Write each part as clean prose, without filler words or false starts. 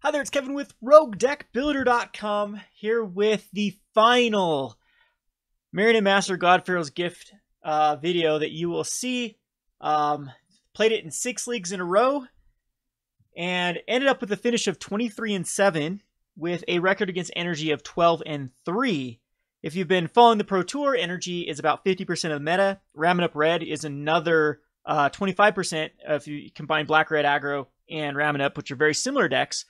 Hi there, it's Kevin with RogueDeckBuilder.com here with the final Marionette Master God-Pharaoh's Gift video that you will see. Played it in 6 leagues in a row and ended up with a finish of 23-7 with a record against energy of 12-3. If you've been following the Pro Tour, energy is about 50% of the meta. Ramming Up Red is another 25% if you combine Black Red aggro and Ramming Up, which are very similar decks.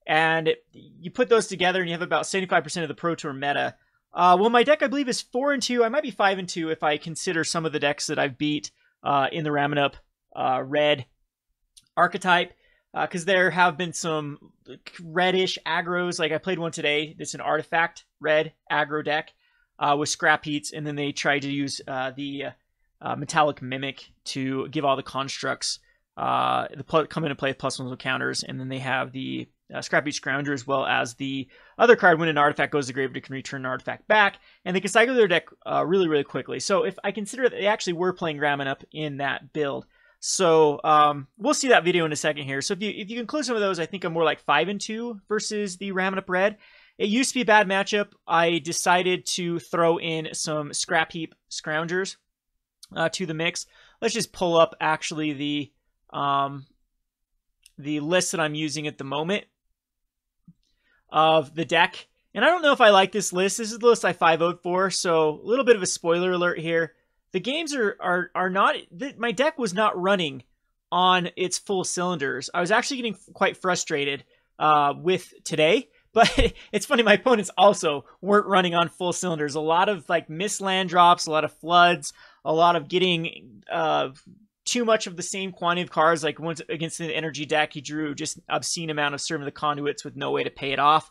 And you put those together and you have about 75% of the Pro Tour meta. Well, my deck, I believe, is 4-2. I might be 5-2 if I consider some of the decks that I've beat in the Ramming Up Red archetype. Because there have been some reddish aggros. Like I played one today. It's an artifact red aggro deck with Scrapheaps. And then they tried to use the Metallic Mimic to give all the constructs come into play with +1 counters. And then they have the Scrapheap Scrounger, as well as the other card. When an artifact goes to graveyard, it can return an artifact back, and they can cycle their deck really quickly. So if I consider that they actually were playing Ramming Up in that build, so we'll see that video in a second here. So if you include some of those, I think I'm more like 5-2 versus the Ramming Up Red. It used to be a bad matchup. I decided to throw in some Scrapheap Scroungers to the mix. Let's just pull up actually the list that I'm using at the moment of the deck. And I don't know if I like this list. This is the list I 5-0'd for, so a little bit of a spoiler alert here. The games are not... My deck was not running on its full cylinders. I was actually getting quite frustrated with today, but it's funny, my opponents also weren't running on full cylinders. A lot of like missed land drops, a lot of floods, a lot of getting... too much of the same quantity of cards. Like once against the energy deck, he drew just obscene amount of Servant of the Conduits with no way to pay it off.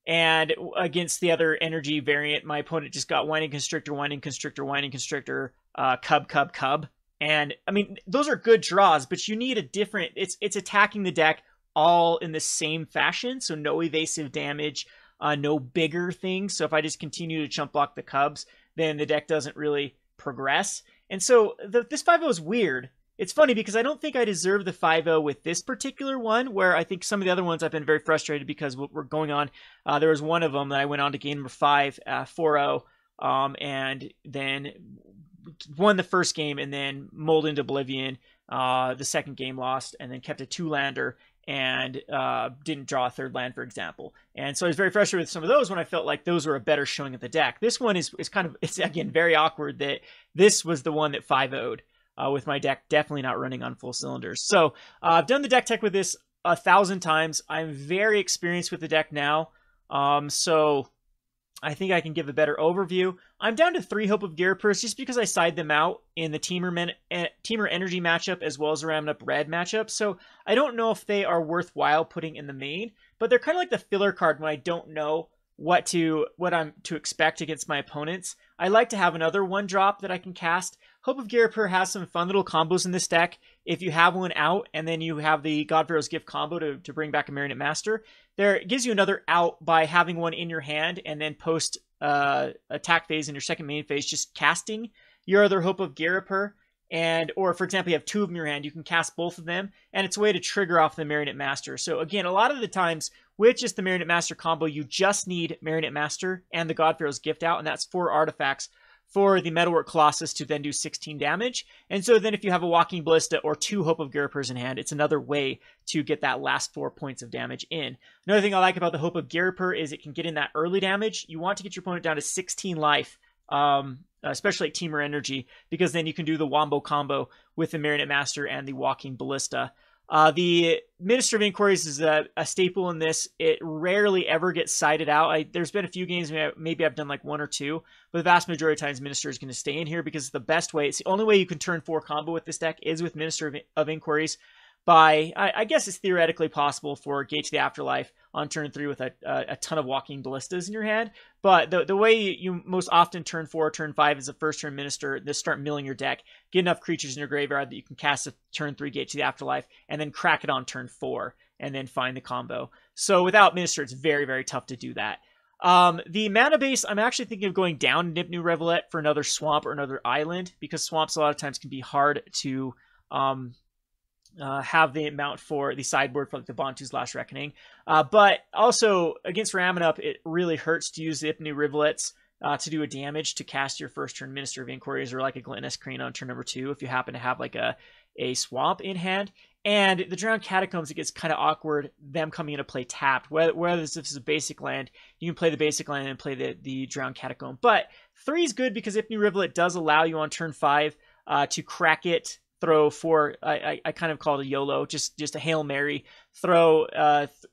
And against the other energy variant, my opponent just got Winding Constrictor, Winding Constrictor, Winding Constrictor, Cub. And I mean, those are good draws, but you need a different, it's attacking the deck all in the same fashion. So no evasive damage, no bigger things. So if I just continue to chump block the Cubs, then the deck doesn't really progress. And so this 5-0 is weird. It's funny because I don't think I deserve the 5-0 with this particular one, where I think some of the other ones I've been very frustrated because what we're going on. There was one of them that I went on to game number 5, 4-0, and then won the first game and then molded into oblivion. The second game lost and then kept a 2-lander and didn't draw a 3rd land, for example. And so I was very frustrated with some of those when I felt like those were a better showing of the deck. This one is kind of, it's again very awkward that this was the one that 5-0'd with my deck definitely not running on full cylinders. So I've done the deck tech with this 1,000 times. I'm very experienced with the deck now. So I think I can give a better overview. I'm down to 3 Hope of Ghirapur just because I side them out in the Teamer Energy matchup as well as the Ramming Up Red matchup. So I don't know if they are worthwhile putting in the main, but they're kind of like the filler card when I don't know what I'm to expect against my opponents. I like to have another 1-drop that I can cast. Hope of Ghirapur has some fun little combos in this deck. If you have one out and then you have the God-Pharaoh's Gift combo to bring back a Marionette Master, it gives you another out by having one in your hand and then post attack phase in your second main phase, just casting your other Hope of Ghirapur. Or for example, you have 2 of them in your hand, you can cast both of them, and it's a way to trigger off the Marionette Master. So again, a lot of the times with just the Marionette Master combo, you just need Marionette Master and the God-Pharaoh's Gift out, and that's 4 artifacts for the Metalwork Colossus to then do 16 damage. And so then if you have a Walking Ballista or 2 Hope of Ghirapurs in hand, it's another way to get that last 4 points of damage in. Another thing I like about the Hope of Ghirapur is it can get in that early damage. You want to get your opponent down to 16 life, especially at Teamer Energy, because then you can do the Wombo combo with the Marionette Master and the Walking Ballista. The Minister of Inquiries is a staple in this. It rarely ever gets sided out. There's been a few games, maybe I've done like 1 or 2, but the vast majority of times Minister is going to stay in here because it's the best way. It's the only way you can turn 4 combo with this deck is with Minister of Inquiries. I guess it's theoretically possible for Gate to the Afterlife on turn 3 with a ton of Walking Ballistas in your hand, but the way you most often turn 4, turn 5 is a first turn Minister, just start milling your deck, get enough creatures in your graveyard that you can cast a turn 3 Gate to the Afterlife, and then crack it on turn 4, and then find the combo. So without Minister, it's very tough to do that. The mana base, I'm actually thinking of going down in Ipnu Rivulet for another swamp or another island, because swamps a lot of times can be hard to have the amount for the sideboard for like the Bontu's Last Reckoning. But also against ramming up, it really hurts to use the Ipnu Rivulets to do a damage to cast your first turn Minister of Inquiries or like a Glint-Nest Crane on turn number 2 if you happen to have like a swamp in hand. And the Drowned Catacombs, it gets kind of awkward, them coming into play tapped. Whether this is a basic land, you can play the basic land and play the Drowned Catacomb. But 3 is good because Ipnu Rivulet does allow you on turn 5 to crack it, throw 4, I kind of call it a YOLO, just a Hail Mary, throw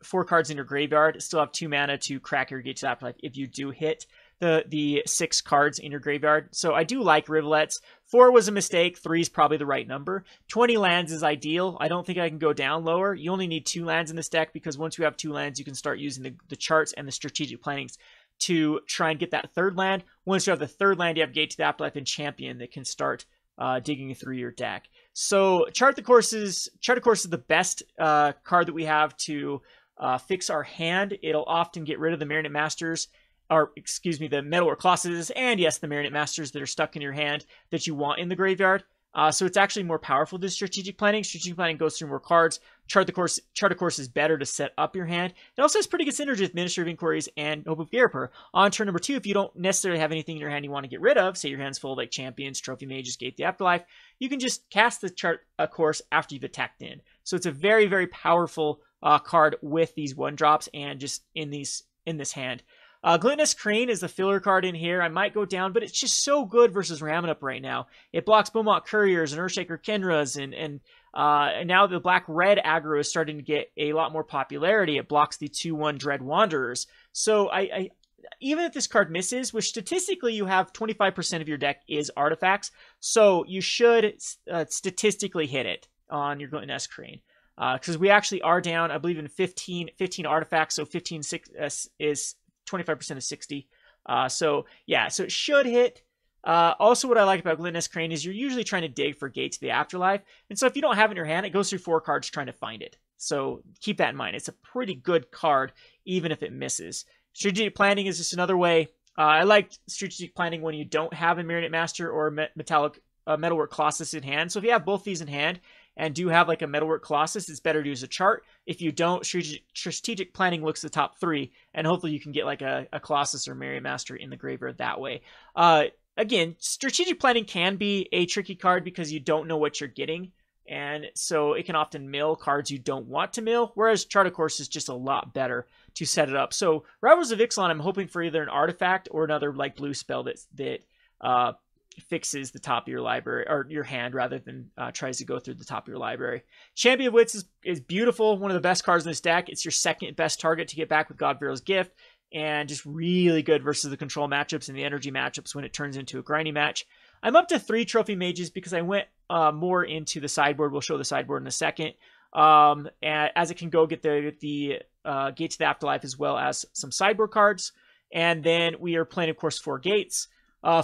4 cards in your graveyard, still have 2 mana to crack your Gate to the Afterlife if you do hit the 6 cards in your graveyard. So I do like Rivulets. 4 was a mistake. 3 is probably the right number. 20 lands is ideal. I don't think I can go down lower. You only need 2 lands in this deck because once you have 2 lands, you can start using the charts and the strategic plannings to try and get that 3rd land. Once you have the 3rd land, you have Gate to the Afterlife and Champion that can start digging through your deck. So Chart the Course is the best card that we have to fix our hand. It'll often get rid of the Marionette Masters, or excuse me, the Metalwork Colossus, and yes, the Marionette Masters that are stuck in your hand that you want in the graveyard. So it's actually more powerful than Strategic Planning. Strategic Planning goes through more cards. Chart the Course is better to set up your hand. It also has pretty good synergy with Minister of Inquiries and Hope of Ghirapur. On turn number 2, if you don't necessarily have anything in your hand you want to get rid of, say your hand's full of like Champions, Trophy Mage, Escape the Afterlife, you can just cast the Chart a Course after you've attacked in. So it's a very, very powerful card with these 1-drops and just in this hand. Glint-Nest Crane is the filler card in here. I might go down, but it's just so good versus ramming up right now. It blocks Beaumont Couriers and Earthshaker Kenras, and now the black-red aggro is starting to get a lot more popularity. It blocks the 2/1 Dread Wanderers. So I even if this card misses, which statistically you have 25% of your deck is artifacts, so you should statistically hit it on your Glint-Nest Crane. Because we actually are down, I believe, in 15 artifacts, so 15 is 25% of 60. So yeah, so it should hit. Also, what I like about Glint-Nest Crane is you're usually trying to dig for Gate to the Afterlife. And so if you don't have it in your hand, it goes through 4 cards trying to find it. So keep that in mind. It's a pretty good card, even if it misses. Strategic Planning is just another way. I like Strategic Planning when you don't have a Marionette Master or a Metalwork Colossus in hand. So if you have both these in hand and do have like a Metalwork Colossus, it's better to use a chart. If you don't, Strategic Planning looks at the top 3, and hopefully you can get like a Colossus or Marionette Master in the graveyard that way. Again, Strategic Planning can be a tricky card because you don't know what you're getting, and so it can often mill cards you don't want to mill, whereas Chart of Course is just a lot better to set it up. So Ravels of Ixalan, I'm hoping for either an artifact or another like blue spell that fixes the top of your library, or your hand, rather than tries to go through the top of your library. Champion of Wits is beautiful, one of the best cards in this deck. It's your second best target to get back with God-Pharaoh's Gift, and just really good versus the control matchups and the energy matchups when it turns into a grindy match. I'm up to 3 Trophy Mages because I went more into the sideboard. We'll show the sideboard in a second. As it can go get the Gate to the Afterlife as well as some sideboard cards. And then we are playing, of course, 4 Gates.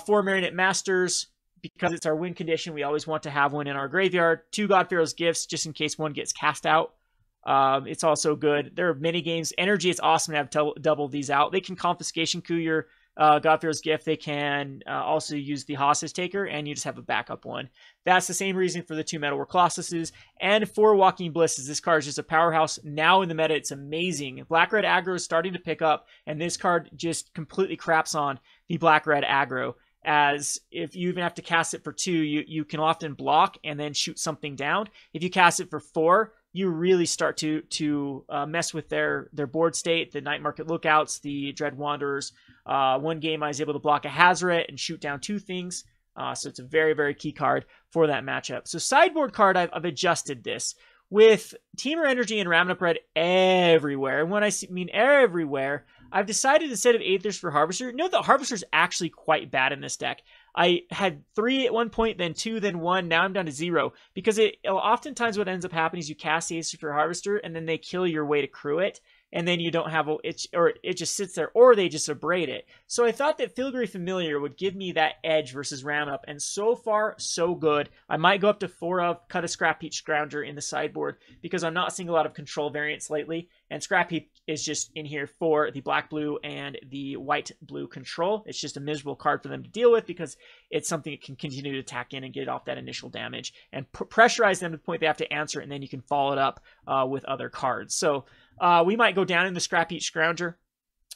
4 Marionette Masters, because it's our win condition. We always want to have one in our graveyard. 2 God-Pharaoh's Gifts, just in case one gets cast out. It's also good. There are mini games. Energy, it's awesome to have double these out. They can Confiscation Coup your God-Pharaoh's Gift. They can also use the Hostage Taker, and you just have a backup one. That's the same reason for the 2 Metalwork Colossuses. And 4 Walking Ballistas. This card is just a powerhouse now in the meta. It's amazing. Black-red aggro is starting to pick up, and this card just completely craps on the black-red aggro. As if you even have to cast it for 2, you can often block and then shoot something down. If you cast it for 4, you really start to mess with their board state, the Night Market Lookouts, the Dread Wanderers. One game I was able to block a Hazoret and shoot down 2 things. So it's a very, very key card for that matchup. So sideboard card, I've adjusted this. With Teamer Energy and Ramming Up Red everywhere, and when I mean everywhere, I've decided instead of Aethers for Harvester, note that Harvester is actually quite bad in this deck. I had 3 at one point, then 2, then 1. Now I'm down to 0 because oftentimes what ends up happening is you cast Aether for Harvester and then they kill your way to crew it. and then you don't have it just sits there, or they just abrade it. So I thought that Filigree Familiar would give me that edge versus Round Up, and so far, so good. I might go up to 4 of, cut a Scrapheap Scrounger in the sideboard, because I'm not seeing a lot of control variants lately, and Scrapheap is just in here for the black-blue and the white-blue control. It's just a miserable card for them to deal with, because it's something that can continue to attack in and get off that initial damage, and pressurize them to the point they have to answer, and then you can follow it up with other cards. So we might go down in the Scrapheap Scrounger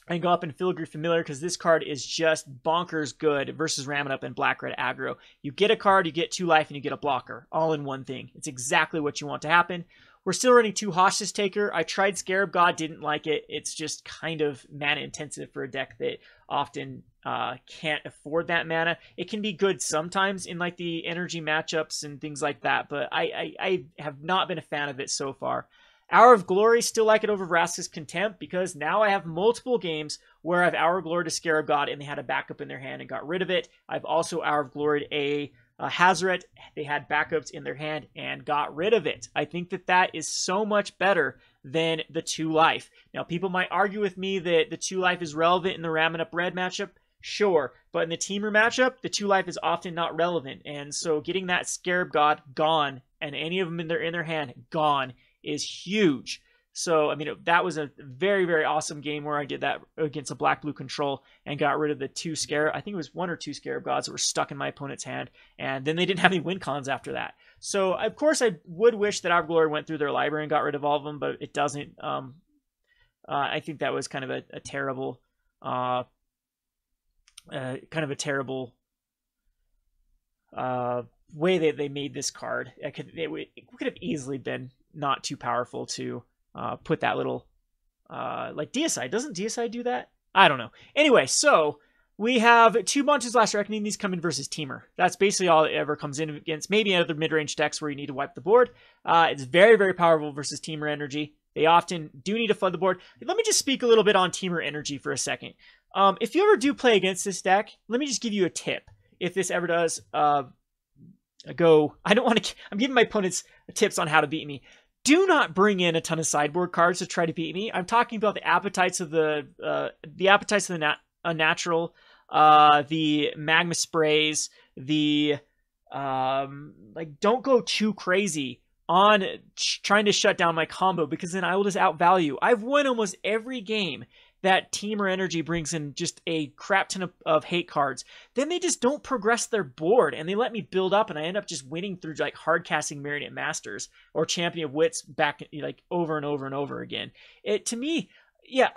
and go up in Filigree Familiar, because this card is just bonkers good versus ramming up in black-red aggro. You get a card, you get 2 life, and you get a blocker, all in one thing. It's exactly what you want to happen. We're still running 2 Hostage Taker. I tried Scarab God, didn't like it. It's just kind of mana intensive for a deck that often can't afford that mana. It can be good sometimes in like the energy matchups and things like that, but I have not been a fan of it so far. Hour of Glory, still like it over Vraska's Contempt, because now I have multiple games where I've Hour of Glory to Scarab God and they had a backup in their hand and got rid of it. I've also Hour of Glory a Hazoret. They had backups in their hand and got rid of it. I think that that is so much better than the 2 life. Now, people might argue with me that the 2 life is relevant in the ramming up red matchup. Sure, but in the teamer matchup, the 2 life is often not relevant. And so getting that Scarab God gone and any of them in their hand gone is huge. So, I mean, that was a very, very awesome game where I did that against a black-blue control and got rid of the 2 Scarab. I think it was 1 or 2 Scarab Gods that were stuck in my opponent's hand, and then they didn't have any win cons after that. So, of course, I would wish that Hour of Glory went through their library and got rid of all of them, but it doesn't. I think that was kind of a terrible, way that they made this card. It could have easily been not too powerful to put that little like Deicide. Doesn't Deicide do that? I don't know. Anyway, so we have 2 Bontu's Last Reckoning. These come in versus Teamer. That's basically all it ever comes in against. Maybe other mid-range decks where you need to wipe the board. It's very, very powerful versus Teamer energy. They often do need to flood the board. Let me just speak a little bit on Teamer energy for a second. If you ever do play against this deck, let me just give you a tip. If this ever does I'm giving my opponents tips on how to beat me. Do not bring in a ton of sideboard cards to try to beat me. I'm talking about the appetites of the unnatural, the magma sprays, the don't go too crazy on trying to shut down my combo, because then I will just outvalue. I've won almost every game that Teamer energy brings in just a crap ton of hate cards. Then they just don't progress their board, and they let me build up, and I end up just winning through like hard casting Marionette Masters or Champion of Wits back like over and over and over again. To me, yeah,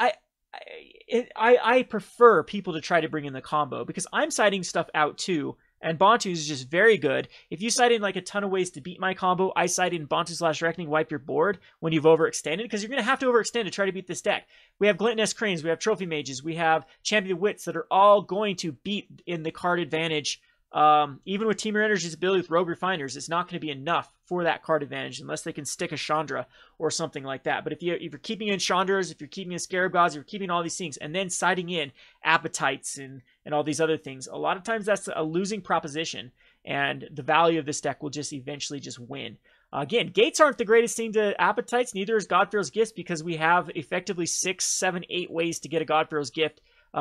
I prefer people to try to bring in the combo, because I'm siding stuff out too. And Bontu is just very good. If you cite in like a ton of ways to beat my combo, I cite in Bontu's Last Reckoning, wipe your board when you've overextended, because you're going to have to overextend to try to beat this deck. We have Glint-Nest Cranes, we have Trophy Mages, we have Champion of Wits that are all going to beat in the card advantage. Even with Teamer Energy's ability with Rogue Refiners, it's not going to be enough for that card advantage unless they can stick a Chandra or something like that. But if you're keeping in Chandras, if you're keeping in Scarab Gods, if you're keeping all these things, and then siding in Appetites and all these other things, a lot of times that's a losing proposition, and the value of this deck will just eventually just win. Again, gates aren't the greatest thing to Appetites, neither is God-Pharaoh's Gifts, because we have effectively 6, 7, 8 ways to get a God-Pharaoh's Gift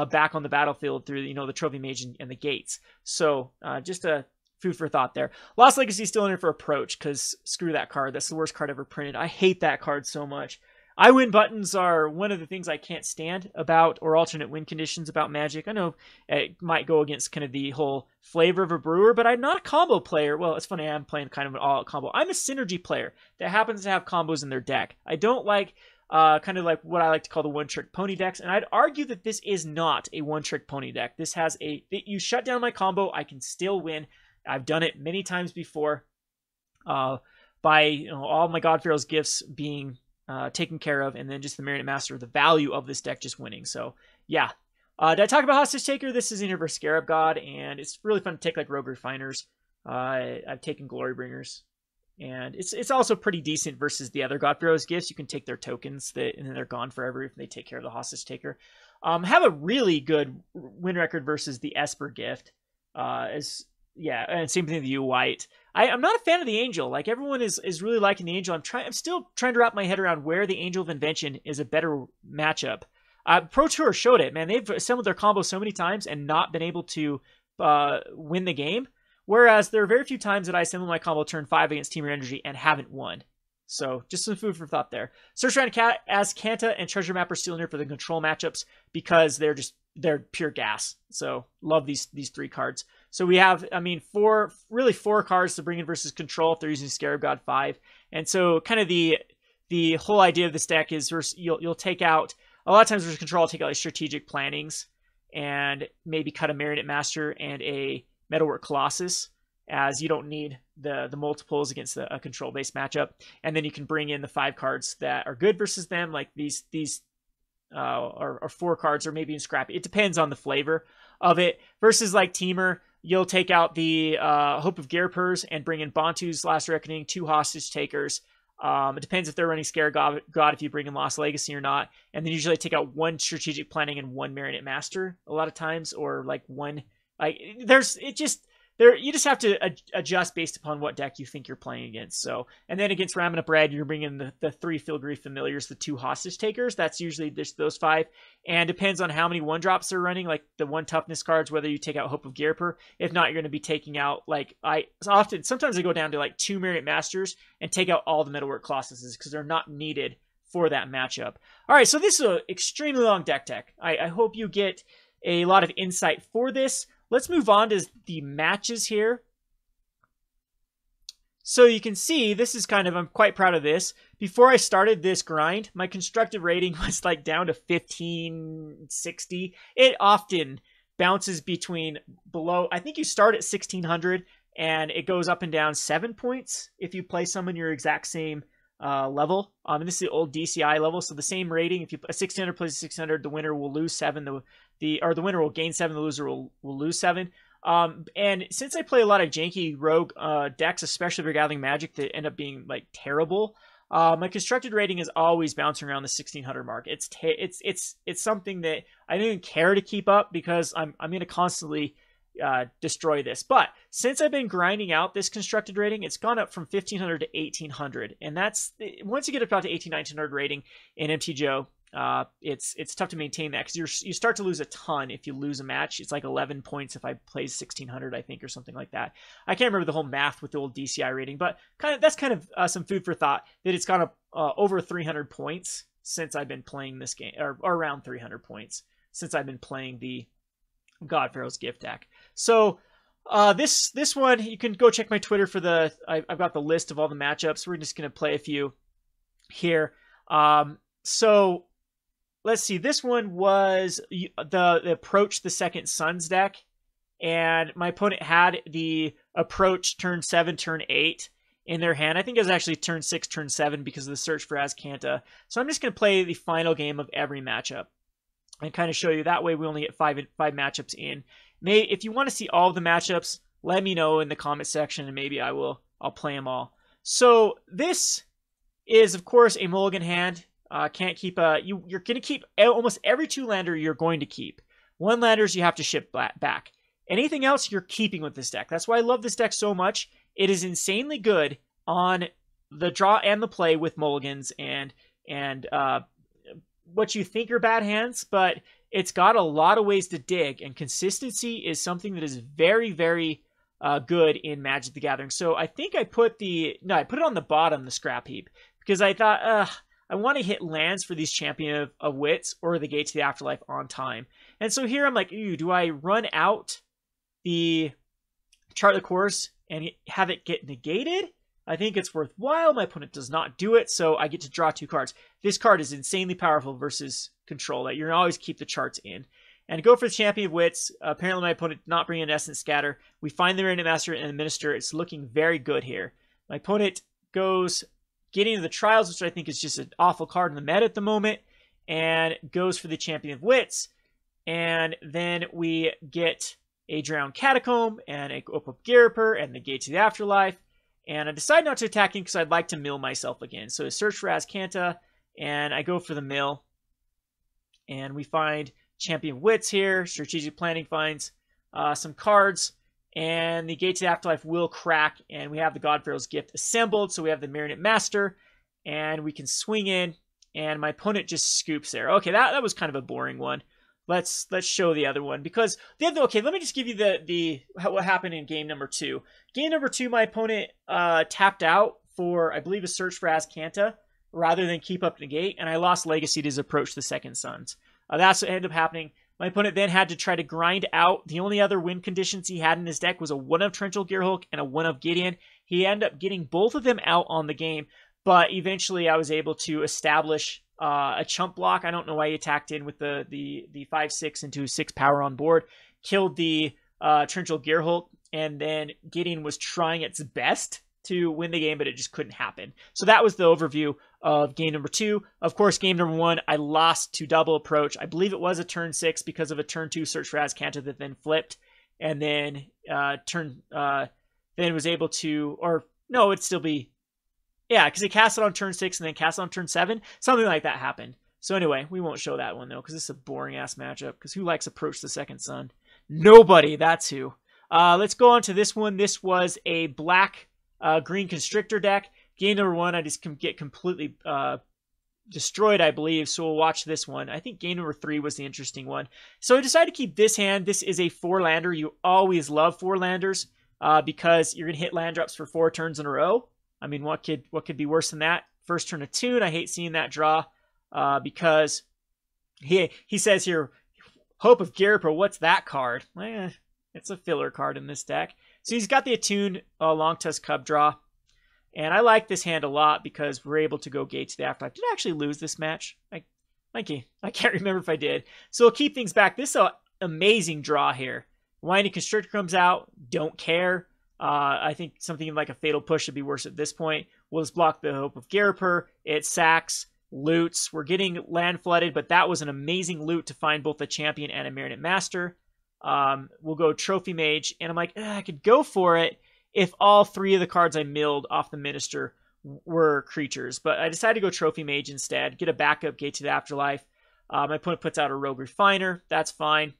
back on the battlefield through the Trophy Mage and the gates. So just a food for thought there. Lost Legacy is still in there for Approach, because screw that card. That's the worst card ever printed. I hate that card so much. I win buttons are one of the things I can't stand about, or alternate win conditions about Magic. I know it might go against kind of the whole flavor of a brewer, but I'm not a combo player. Well, it's funny, I'm playing kind of an all-out combo. I'm a synergy player that happens to have combos in their deck. I don't like kind of like what I like to call the one-trick pony decks, and I'd argue that this is not a one-trick pony deck. This has you shut down my combo, I can still win. I've done it many times before by all my God-Pharaoh's Gifts being taken care of, and then just the Marionette Master, the value of this deck just winning. So yeah. Did I talk about Hostage Taker? This is in here for Scarab God, and it's really fun to take like Rogue Refiners. I've taken Glory Bringers, and it's also pretty decent versus the other God-Pharaoh's Gifts. You can take their tokens, and then they're gone forever if they take care of the Hostage Taker. Have a really good win record versus the Esper Gift. As Yeah, and same thing with you, White. I'm not a fan of the Angel. Like, everyone is really liking the Angel. I'm still trying to wrap my head around where the Angel of Invention is a better matchup. Pro Tour showed it, man. They've assembled their combos so many times and not been able to win the game. Whereas there are very few times that I assemble my combo turn 5 against Team Energy and haven't won. So just some food for thought there. Search Around Azcanta and Treasure Map are still in here for the control matchups because they're pure gas. So love these 3 cards. So we have, I mean, 4 cards to bring in versus control if they're using Scarab God 5. And so kind of the whole idea of this deck is you'll take out, a lot of times versus control, I'll take out like strategic plannings and maybe cut a Marionette Master and a Metalwork Colossus, as you don't need the multiples against a control-based matchup. And then you can bring in the 5 cards that are good versus them, like these or 4 cards, or maybe in Scrap. It depends on the flavor of it. Versus like Teamer, you'll take out the Hope of Ghirapurs and bring in Bontu's Last Reckoning, 2 Hostage Takers. It depends if they're running Scare God if you bring in Lost Legacy or not. And then usually take out 1 Strategic Planning and 1 Marionette Master a lot of times, or like 1... Like, you just have to adjust based upon what deck you think you're playing against. So, and then against Ramen Up Red, you're bringing the 3 Filigree Familiars, the 2 Hostage Takers. That's usually just those 5. And depends on how many 1-drops they're running, like the 1 Toughness cards, whether you take out Hope of Ghirapur. If not, you're going to be taking out, like, sometimes I go down to like 2 Marionette Masters and take out all the Metalwork Colossuses because they're not needed for that matchup. All right, so this is an extremely long deck. I hope you get a lot of insight for this. Let's move on to the matches here. So you can see, this is kind of, I'm quite proud of this. Before I started this grind, my constructed rating was like down to 1560. It often bounces between below, I think you start at 1600 and it goes up and down 7 points if you play someone your exact same level. And this is the old DCI level, so the same rating. If you a 1600 plays a 600, the winner will lose 7. The winner will gain 7. The loser will lose 7. And since I play a lot of janky rogue decks, especially if you're gathering magic, that end up being like terrible, my constructed rating is always bouncing around the 1600 mark. It's something that I don't even care to keep up because I'm going to constantly destroy this. But since I've been grinding out this constructed rating, it's gone up from 1500 to 1800, and that's, once you get up to 1900 rating in MTGO, it's tough to maintain that because you start to lose a ton if you lose a match. It's like 11 points if I play 1600, I think, or something like that. I can't remember the whole math with the old DCI rating, but that's kind of some food for thought that it's gone up over 300 points since I've been playing this game, or around 300 points since I've been playing the God-Pharaoh's Gift deck. So this one, you can go check my Twitter for I've got the list of all the matchups. We're just going to play a few here. So let's see. This one was the Approach the Second Sons deck, and my opponent had the Approach turn 7, turn 8 in their hand. I think it was actually turn 6, turn 7 because of the search for Azcanta. So I'm just going to play the final game of every matchup and kind of show you. That way we only get five matchups in. If you want to see all of the matchups, let me know in the comment section and maybe I'll play them all. So this is, of course, a mulligan hand. Can't keep you're going to keep almost every 2-lander you're going to keep. 1-landers you have to ship back. Anything else you're keeping with this deck. That's why I love this deck so much. It is insanely good on the draw and the play with mulligans and what you think are bad hands, but it's got a lot of ways to dig, and consistency is something that is very, very good in Magic the Gathering. So I think I put it on the bottom, the scrap heap, because I thought, I want to hit lands for these Champion of Wits or the Gate to the Afterlife on time. And so here I'm like, ooh, do I run out the Chart the Course and have it get negated? I think it's worthwhile. My opponent does not do it, so I get to draw 2 cards. This card is insanely powerful versus control. That you're going to always keep the charts in. And go for the Champion of Wits. Apparently my opponent did not bring an Essence Scatter. We find the Marionette Master and the Minister. It's looking very good here. My opponent goes getting to the Trials, which I think is just an awful card in the meta at the moment, and goes for the Champion of Wits. And then we get a Drowned Catacomb and a Hope of Ghirapur and the Gate to the Afterlife. And I decide not to attack him because I'd like to mill myself again. So I search for Azcanta, and I go for the mill. And we find Champion of Wits here. Strategic Planning finds some cards. and the Gate to the Afterlife will crack, and we have the God-Pharaoh's Gift assembled, so we have the Marionette Master, and we can swing in, and my opponent just scoops there. Okay, that was kind of a boring one. Let's show the other one, because okay, let me just give you what happened in game number 2. Game number 2, my opponent tapped out for, I believe, a search for Azcanta rather than keep up Negate, and I lost Legacy to his approach the Second Sons. That's what ended up happening. My opponent then had to try to grind out. The only other win conditions he had in his deck was a 1 of Torrential Gearhulk and a 1 of Gideon. He ended up getting both of them out on the game, but eventually I was able to establish a chump block. I don't know why he attacked in with the 5/6 into 6 power on board, killed the Torrential Gearhulk, and then Gideon was trying its best to win the game, but it just couldn't happen. So that was the overview of game number 2. Of course, game number 1, I lost to double approach. I believe it was a turn 6 because of a turn 2 search for Azcanta that then flipped, and then then was able to, or no, it'd still be, yeah, because he cast it on turn 6 and then cast it on turn 7. Something like that happened. So anyway, we won't show that one though, because this is a boring ass matchup. Because who likes Approach the Second Son? Nobody. That's who. Let's go on to this one. This was a black green Constrictor deck. Game number 1, I just get completely destroyed, I believe. So we'll watch this one. I think game number 3 was the interesting one. So I decided to keep this hand. This is a 4-lander. You always love 4-landers because you're gonna hit land drops for 4 turns in a row. I mean, what could be worse than that? First turn of Tune. I hate seeing that draw because he says here, Hope of Ghirapur. What's that card? It's a filler card in this deck. So he's got the Attune Long Tusk Cub draw. And I like this hand a lot because we're able to go Gate to the Afterlife. Did I actually lose this match? I can't remember if I did. So we'll keep things back. This is an amazing draw here. Winding Constrictor comes out. Don't care. I think something like a Fatal Push should be worse at this point. We'll just block the Hope of Ghirapur. It sacks, loots. We're getting land flooded, but that was an amazing loot to find both a Champion and a Marionette Master. We'll go Trophy Mage, and I'm like, I could go for it if all 3 of the cards I milled off the Minister were creatures, but I decided to go Trophy Mage instead, get a backup Gate to the Afterlife. My opponent puts out a Rogue Refiner, that's fine,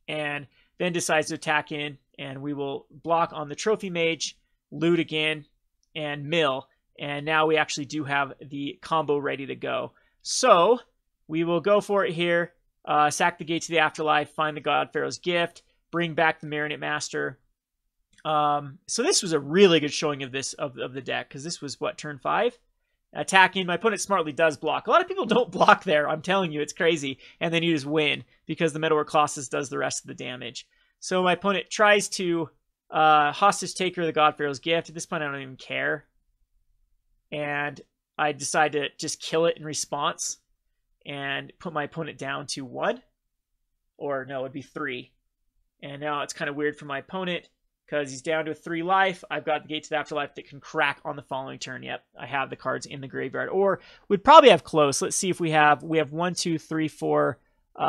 and then decides to attack in, and we will block on the Trophy Mage, loot again, and mill, and now we actually do have the combo ready to go. So we will go for it here, sack the Gate to the Afterlife, find the God-Pharaoh's Gift, bring back the Marionette Master. So this was a really good showing of the deck, because this was, what, turn 5? Attacking, my opponent smartly does block. A lot of people don't block there, I'm telling you, it's crazy. And then you just win, because the Metalwork Colossus does the rest of the damage. So my opponent tries to Hostage Taker the God-Pharaoh's Gift. At this point, I don't even care. And I decide to just kill it in response, and put my opponent down to 1. Or, no, it'd be 3. And now it's kind of weird for my opponent, because he's down to 3 life. I've got the Gate to the Afterlife that can crack on the following turn. Yep, I have the cards in the graveyard. Or we'd probably have close. Let's see if we have 1, 2, 3, 4,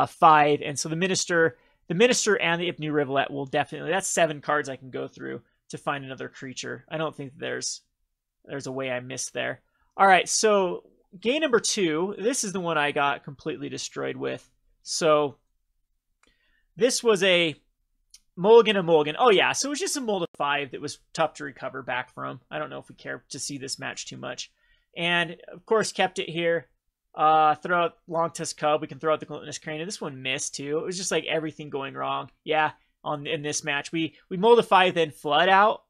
5. And so the Minister and the Ipnu Rivulet will definitely, that's 7 cards I can go through to find another creature. I don't think there's a way I missed there. All right, so game number 2, this is the one I got completely destroyed with. So this was a mulligan and mulligan. Oh yeah, so it was just a mold of 5 that was tough to recover back from. I don't know if we care to see this match too much. And of course kept it here. Throw out Long Tusk Cub. We can throw out the Glint-Nest Crane. And this one missed too. It was just like everything going wrong. Yeah, in this match. We mold a 5, then flood out,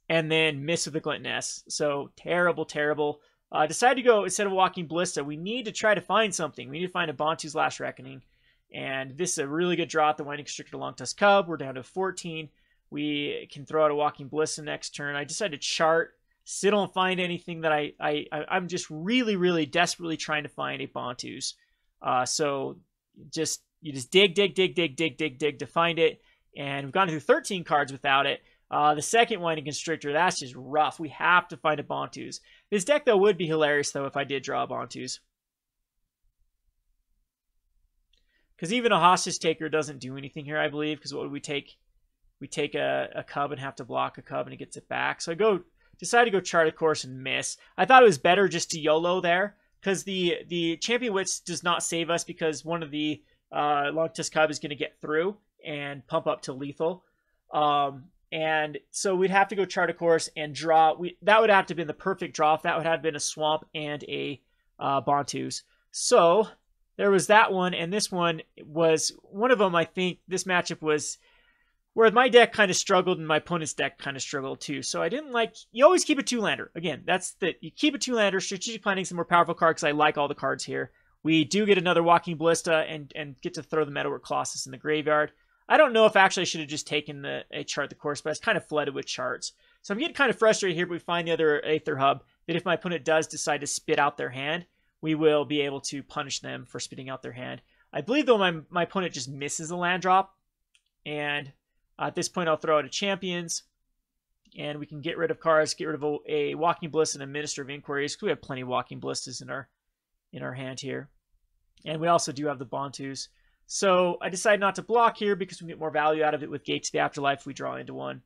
and then miss with the Glint-Nest. So terrible, terrible. Decided to go, instead of Walking Ballista, we need to try to find something. We need to find a Bontu's Last Reckoning. And this is a really good draw at the Winding Constrictor Long Tusk Cub. We're down to 14. We can throw out a Walking Ballista next turn. I decided to chart. Still don't find anything that I'm just really, really desperately trying to find a Bontu's. So you just dig to find it. And we've gone through 13 cards without it. The second Winding Constrictor, that's just rough. We have to find a Bontu's. This deck, though, would be hilarious, though, if I did draw a Bontu's. Because even a Hostage Taker doesn't do anything here, I believe. Because what would we take? We take a Cub and have to block a Cub, and it gets it back. So I decide to go Chart a Course and miss. I thought it was better just to YOLO there. Because the Champion of Wits does not save us, because one of the Long Tusk Cub is going to get through and pump up to lethal. And so we'd have to go chart a course and draw. That would have to have been the perfect draw. If that would have been a swamp and a Bontu's. So there was that one, and this one was one of them. I think this matchup was where my deck kind of struggled and my opponent's deck kind of struggled too. So I didn't like, you always keep a 2-lander. Again, you keep a 2-lander. Strategic Planning's the more powerful card because I like all the cards here. We do get another Walking Ballista and get to throw the Metalwork Colossus in the graveyard. I don't know if actually I should have just taken a chart the course, but I was kind of flooded with charts. So I'm getting kind of frustrated here, but we find the other Aether Hub that if my opponent does decide to spit out their hand, we will be able to punish them for spitting out their hand. I believe, though, my opponent just misses a land drop, and at this point, I'll throw out a Champions, and we can get rid of cards, get rid of a Walking Ballista and a Minister of Inquiries, because we have plenty of Walking Ballistas in our hand here. And we also do have the Bontus. So I decided not to block here because we get more value out of it with Gate to the Afterlife if we draw into one.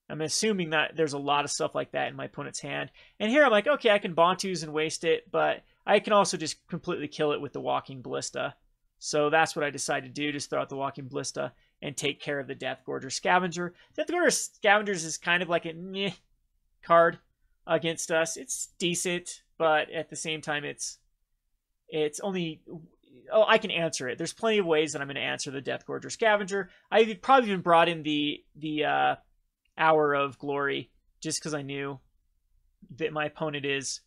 I'm assuming that there's a lot of stuff like that in my opponent's hand. And here I'm like, okay, I can Bontus and waste it, but I can also just completely kill it with the Walking Ballista. So that's what I decided to do, just throw out the Walking Ballista and take care of the Deathgorger Scavenger. Deathgorger Scavengers is kind of like a meh card against us. It's decent, but at the same time, it's only... Oh, I can answer it. There's plenty of ways that I'm going to answer the Deathgorger Scavenger. I probably even brought in the Hour of Glory just because I knew that my opponent is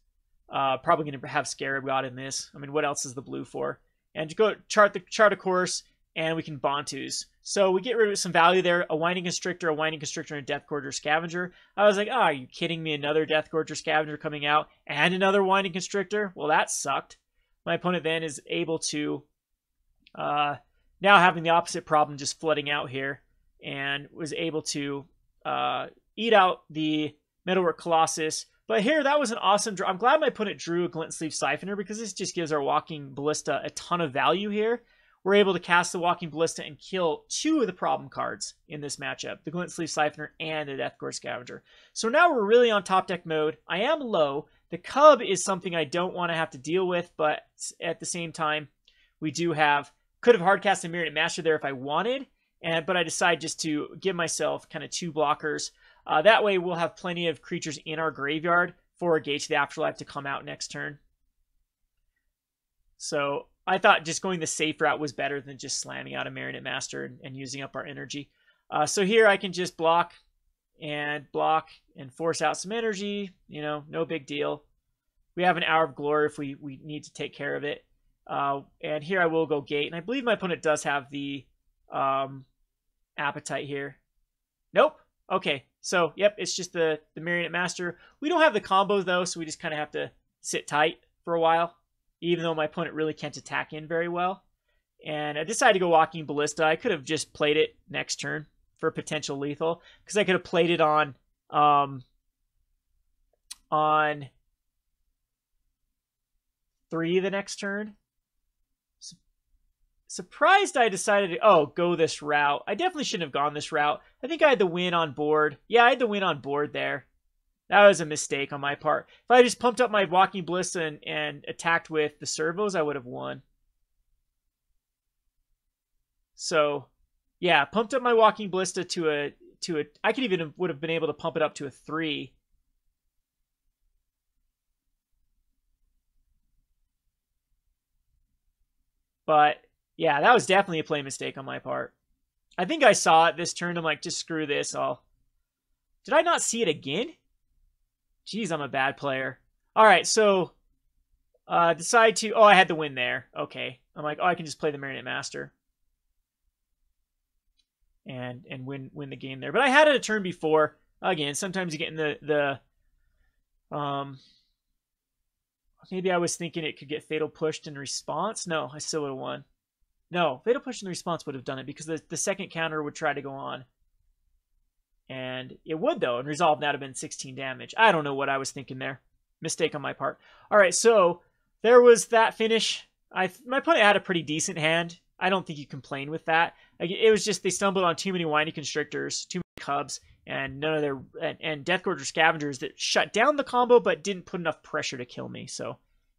probably going to have Scarab God in this. I mean, what else is the blue for? And to go chart a course, and we can Bontus. So we get rid of some value there. A Winding Constrictor, and a Deathgorger Scavenger. I was like, oh, are you kidding me? Another Deathgorger Scavenger coming out, and another Winding Constrictor? Well, that sucked. My opponent then is able to, now having the opposite problem, just flooding out here, and was able to eat out the Metalwork Colossus. But here, that was an awesome draw. I'm glad my opponent drew a Glint Sleeve Siphoner because this just gives our Walking Ballista a ton of value here. We're able to cast the Walking Ballista and kill 2 of the problem cards in this matchup, the Glint Sleeve Siphoner and the Deathgorger Scavenger. So now we're really on top deck mode. I am low. The Cub is something I don't want to have to deal with, but at the same time, we do have, could have hardcast a Marionette Master there if I wanted, but I decided just to give myself kind of 2 blockers. That way we'll have plenty of creatures in our graveyard for a Gate to the Afterlife to come out next turn. So I thought just going the safe route was better than just slamming out a Marionette Master and using up our energy. So here I can just block and force out some energy. You know, no big deal. We have an Hour of Glory if we need to take care of it. And here I will go Gate. And I believe my opponent does have the Appetite here. Nope. Okay. So, yep, it's just the Marionette Master. We don't have the combo, though, so we just kind of have to sit tight for a while, even though my opponent really can't attack in very well. And I decided to go Walking Ballista. I could have just played it next turn for potential lethal, because I could have played it on 3 the next turn. Surprised I decided to, go this route. I definitely shouldn't have gone this route. I think I had the win on board. Yeah, I had the win on board there. That was a mistake on my part. If I just pumped up my Walking Ballista and attacked with the servos, I would have won. So, yeah, pumped up my Walking Ballista to a I could even would have been able to pump it up to a 3. But yeah, that was definitely a play mistake on my part. I think I saw it this turn. I'm like, just screw this. Did I not see it again? Jeez, I'm a bad player. All right, so decide to... I had the win there. Okay. I'm like, I can just play the Marionette Master and win the game there. But I had it a turn before. Again, sometimes you get in the maybe I was thinking it could get Fatal Pushed in response. No, I still would have won. No, Fatal Push in response would have done it because the second counter would try to go on. And it would, though, and Resolve that would have been 16 damage. I don't know what I was thinking there. Mistake on my part. All right, so there was that finish. My opponent had a pretty decent hand. I don't think you complain with that. It was just they stumbled on too many Winding Constrictors, too many Cubs, and none of their and Deathgorger Scavengers that shut down the combo but didn't put enough pressure to kill me. So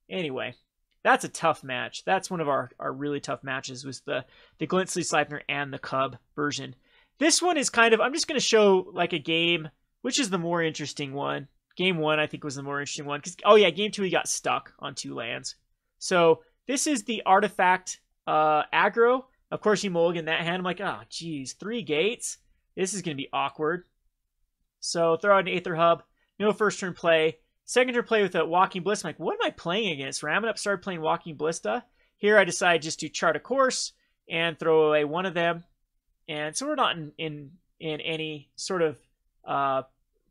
anyway, that's a tough match. That's one of our really tough matches, was the Glint Sleeve Siphoner and the Cub version. This one is kind of, I'm just going to show like a game, which is the more interesting one. Game 1, I think, was the more interesting one. Because, oh yeah, Game 2, he got stuck on 2 lands. So this is the artifact aggro. Of course, you mulligan that hand. I'm like, oh, geez, 3 gates? This is going to be awkward. So throw out an Aether Hub. No first turn play. Second turn play with a Walking Ballista. I'm like, what am I playing against? Ramming up, started playing Walking Ballista. Here I decide just to chart a course and throw away one of them. And so we're not in any sort of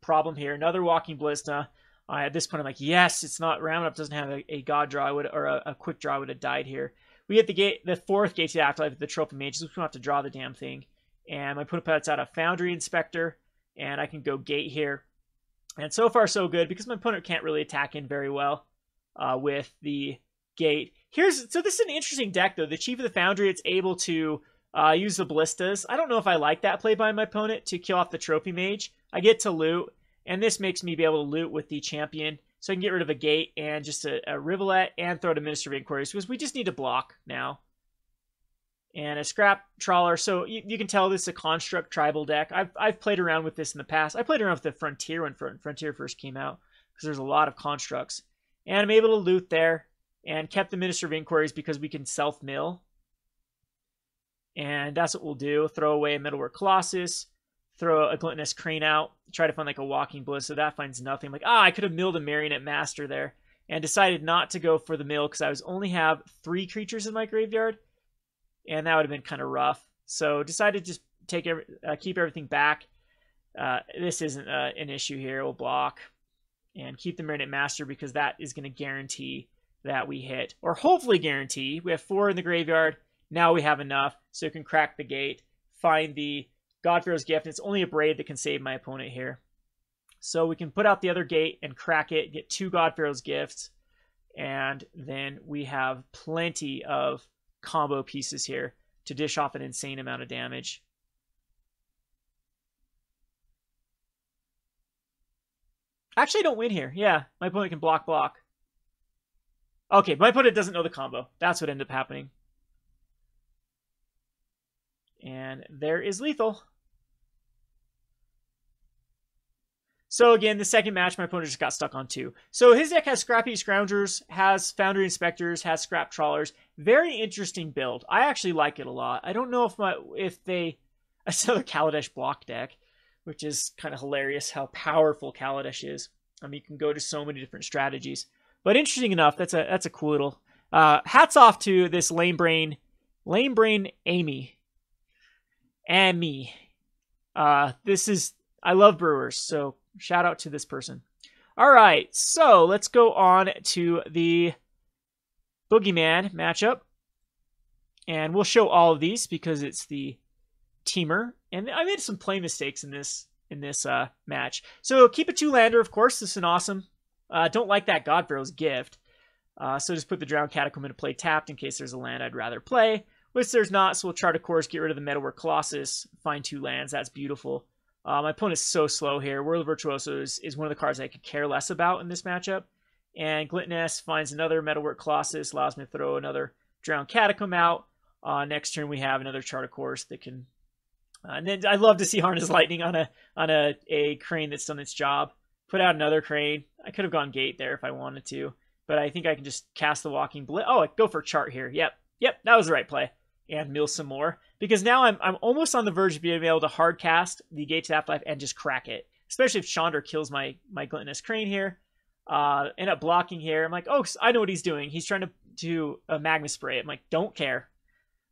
problem here. Another Walking Ballista. At this point, I'm like, yes, it's not. Ramming up doesn't have a God draw. Or a quick draw would have died here. We get the 4th gate to the Afterlife, the Trophy Mage, so we don't have to draw the damn thing. And my opponent puts out a Foundry Inspector, and I can go gate here. And so far, so good, because my opponent can't really attack in very well with the gate. So this is an interesting deck, though. The Chief of the Foundry, it's able to use the Ballistas. I don't know if I like that play by my opponent to kill off the Trophy Mage. I get to loot, and this makes me be able to loot with the Champion. So I can get rid of a gate and just a Rivulet and throw to Minister of Inquiries, because we just need to block now. And a Scrap Trawler. So you can tell this is a Construct Tribal deck. I've played around with this in the past. I played around with the Frontier when Frontier first came out, because there's a lot of constructs. And I'm able to loot there, and kept the Minister of Inquiries because we can self-mill. And that's what we'll do. Throw away a Metalwork Colossus. Throw a Glint-Nest Crane out. Try to find like a Walking Ballista. That finds nothing. I'm like, I could have milled a Marionette Master there. And decided not to go for the mill because I only have 3 creatures in my graveyard. And that would have been kind of rough. So decided to just keep everything back. This isn't an issue here. We'll block. And keep the Marionette Master because that is going to guarantee that we hit. Or hopefully guarantee. We have 4 in the graveyard. Now we have enough. So we can crack the gate. Find the God-Pharaoh's Gift. And it's only a Braid that can save my opponent here. So we can put out the other gate and crack it. Get 2 God-Pharaoh's Gifts. And then we have plenty of combo pieces here to dish off an insane amount of damage. Actually, I don't win here. Yeah, my opponent can block. Okay, my opponent doesn't know the combo. That's what ended up happening. And there is lethal. So again, the second match, my opponent just got stuck on 2. So his deck has Scrapheap Scroungers, has Foundry Inspectors, has Scrap Trawlers. Very interesting build. I actually like it a lot. I don't know if they... It's another Kaladesh block deck, which is kind of hilarious how powerful Kaladesh is. I mean, you can go to so many different strategies. But interesting enough, that's a cool little... hats off to this Lame Brain Amy. This is... I love Brewers, so... Shout out to this person. All right, so let's go on to the Boogeyman matchup. And we'll show all of these because it's the teamer. And I made some play mistakes in this match. So keep a 2-lander, of course. This is an awesome. Don't like that God-Pharaoh's Gift. So just put the Drowned Catacomb into play tapped in case there's a land I'd rather play. Which there's not, so we'll chart a course, get rid of the Metalwork Colossus, find 2 lands. That's beautiful. My opponent is so slow here. World of Virtuoso is one of the cards I could care less about in this matchup. And Glint-Nest finds another Metalwork Colossus, allows me to throw another Drowned Catacomb out. Next turn we have another Chart of Course that can... and then I'd love to see Harness Lightning on a Crane that's done its job. Put out another Crane. I could have gone Gate there if I wanted to. But I think I can just cast the Walking Ballista. Oh, go for Chart here. Yep, that was the right play. And mill some more. Because now I'm almost on the verge of being able to hard cast the Gate to Afterlife and just crack it. Especially if Chandra kills my Glint-Nest Crane here. End up blocking here. I'm like, oh, I know what he's doing. He's trying to do a Magma Spray. I'm like, don't care.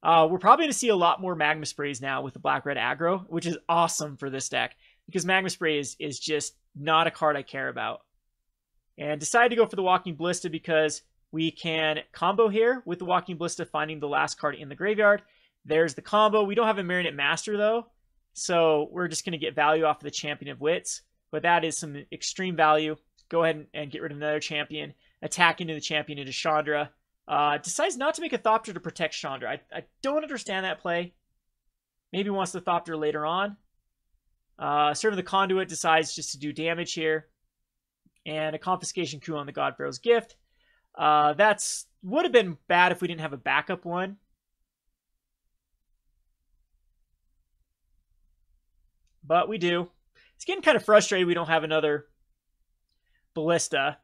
We're probably going to see a lot more Magma Sprays now with the Black-Red aggro, which is awesome for this deck. Because Magma Spray is just not a card I care about. And decided to go for the Walking Ballista because we can combo here with the Walking Ballista, finding the last card in the graveyard. There's the combo. We don't have a Marionette Master, though. So we're just going to get value off of the Champion of Wits. But that is some extreme value. Go ahead and get rid of another champion. Attack into the champion into Chandra. Decides not to make a Thopter to protect Chandra. I don't understand that play. Maybe wants the Thopter later on. Serving the Conduit decides just to do damage here. And a Confiscation Coup on the God-Pharaoh's Gift. That's would have been bad if we didn't have a backup one. but we do. It's getting kind of frustrated we don't have another Ballista,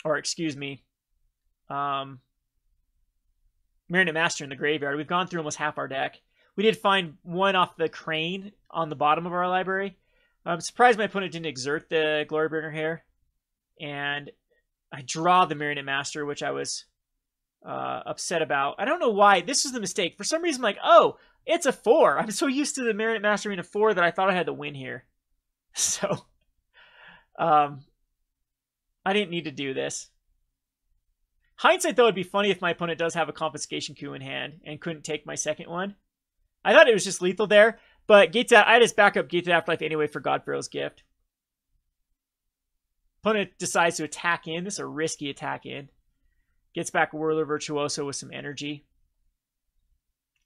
or excuse me, Marionette Master in the graveyard. We've gone through almost half our deck. We did find one off the crane on the bottom of our library. I'm surprised my opponent didn't exert the Glorybringer here. And I draw the Marionette Master, which I was upset about. I don't know why. This was the mistake. For some reason, I'm like, oh, it's a 4. I'm so used to the Marionette Master being a 4 that I thought I had to win here. So, I didn't need to do this. Hindsight, though, it'd be funny if my opponent does have a Confiscation Coup in hand and couldn't take my second one. I thought it was just lethal there, but I had his backup Gate to Afterlife anyway for God-Pharaoh's Gift. Opponent decides to attack in. This is a risky attack in. Gets back a Whirler Virtuoso with some energy.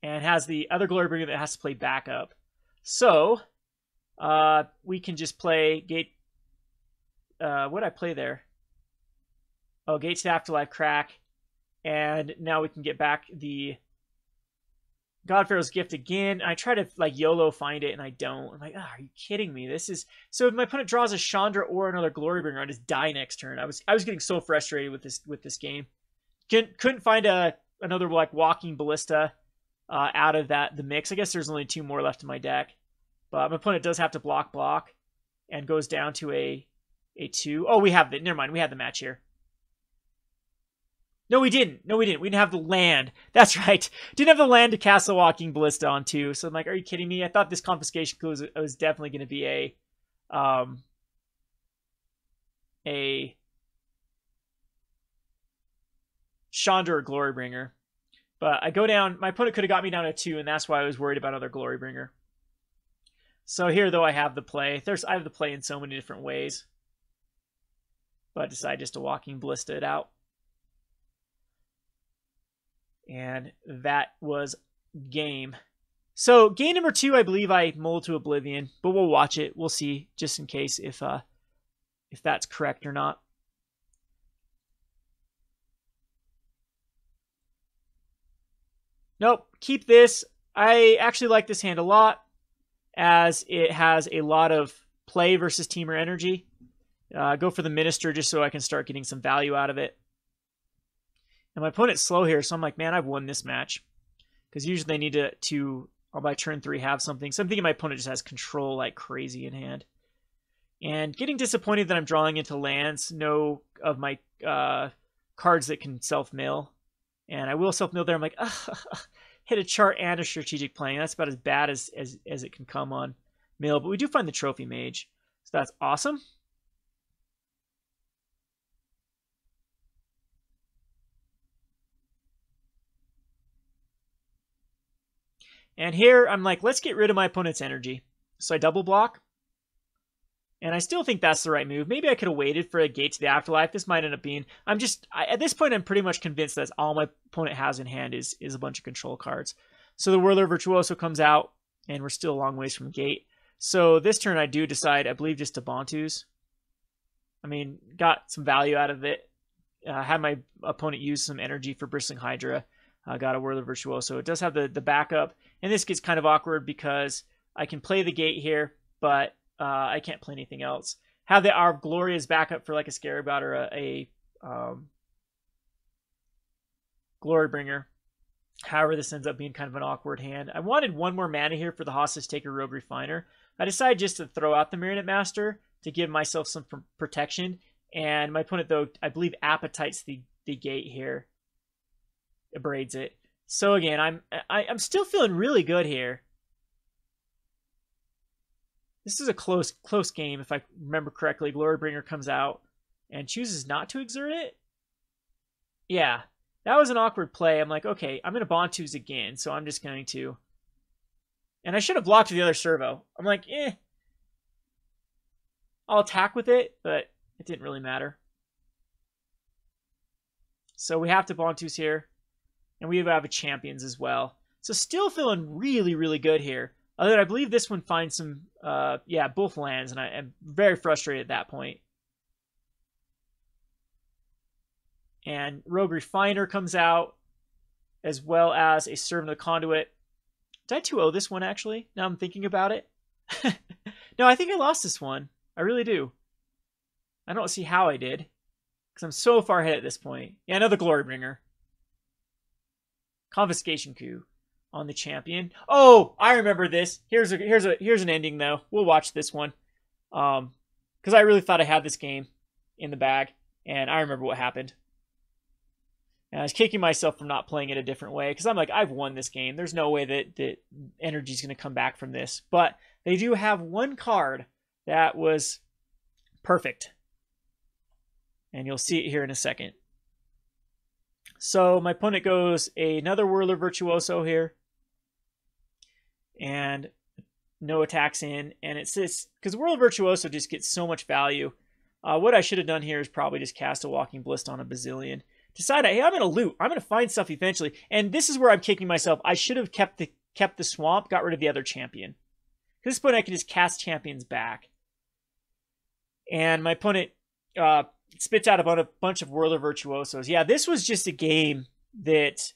And has the other Glorybringer that has to play backup. So, we can just play Gate... what did I play there? Oh, Gate to Afterlife, crack. And now we can get back the God-Pharaoh's Gift again. I try to like YOLO find it and I don't. I'm like, oh, are you kidding me? This is... So if my opponent draws a Chandra or another Glorybringer, I just die next turn. I was getting so frustrated with this game. Couldn't find another like Walking Ballista out of the mix. I guess there's only 2 more left in my deck. But my opponent does have to block and goes down to a 2. Oh, we have it. Never mind. We had the match here. No, we didn't. We didn't have the land. That's right. Didn't have the land to cast the Walking Ballista on 2. So I'm like, are you kidding me? I thought this Confiscation Coup was definitely going to be a Chandra or Glorybringer. But I go down. My opponent could have got me down to 2, and that's why I was worried about another Glorybringer. So here, though, I have the play. I have the play in so many different ways. But I decided just to Walking Ballista it out. And that was game. So game number 2, I believe I mulled to oblivion, but we'll watch it. We'll see, just in case if that's correct or not. Nope, keep this. I actually like this hand a lot, as it has a lot of play versus Teamer energy. Go for the Minister just so I can start getting some value out of it. And my opponent's slow here, so I'm like, man, I've won this match. Because usually they need to by turn 3, have something. So I'm thinking my opponent just has control like crazy in hand. And getting disappointed that I'm drawing into lands, no of my cards that can self-mill. And I will self-mill there. I'm like, hit a chart and a strategic playing. That's about as bad as it can come on mill. But we do find the Trophy Mage. So that's awesome. And here, I'm like, let's get rid of my opponent's energy. So I double block. And I still think that's the right move. Maybe I could have waited for a Gate to the Afterlife. This might end up being... at this point, I'm pretty much convinced that all my opponent has in hand is a bunch of control cards. So the Whirler Virtuoso comes out, and we're still a long ways from Gate. So this turn, I do decide, I believe, just to Bontu's. I mean, got some value out of it. Had my opponent use some energy for Bristling Hydra. Got a Whirler Virtuoso. It does have the backup. And this gets kind of awkward because I can play the Gate here, but I can't play anything else. Have the Hour of Glory as backup for like a Scarab God or a Glorybringer. However, this ends up being kind of an awkward hand. I wanted 1 more mana here for the Hostage Taker Rogue Refiner. I decided just to throw out the Marionette Master to give myself some protection. And my opponent, though, I believe appetites the Gate here. Abrades it. So again, I'm still feeling really good here. This is a close game, if I remember correctly. Glorybringer comes out and chooses not to exert it. Yeah, that was an awkward play. I'm like, okay, I'm going to Bontu's again, so I'm just going to... And I should have blocked the other servo. I'm like, I'll attack with it, but it didn't really matter. So we have to Bontu's here. And we have a Champions as well. So still feeling really, really good here. Other than I believe this one finds some, both lands. And I am very frustrated at that point. And Rogue Refiner comes out. As well as a Servant of the Conduit. Did I 2-0 this one, actually? Now I'm thinking about it. No, I think I lost this one. I really do. I don't see how I did, because I'm so far ahead at this point. Yeah, another Glorybringer. Confiscation coup on the champion. Oh, I remember this. Here's an ending though. We'll watch this one. Because I really thought I had this game in the bag, and I remember what happened. And I was kicking myself for not playing it a different way, because I'm like, I've won this game. There's no way that energy's going to come back from this. But they do have one card that was perfect. And you'll see it here in a second. So my opponent goes another Whirler Virtuoso here. And no attacks in. And it's this, because Whirler Virtuoso just gets so much value. What I should have done here is probably just cast a Walking Ballista on a Bazillion. Decide, hey, I'm going to loot. I'm going to find stuff eventually. And this is where I'm kicking myself. I should have kept the swamp, got rid of the other champion. At this point, I can just cast champions back. And my opponent spits out a bunch of Whirler Virtuosos. Yeah, this was just a game that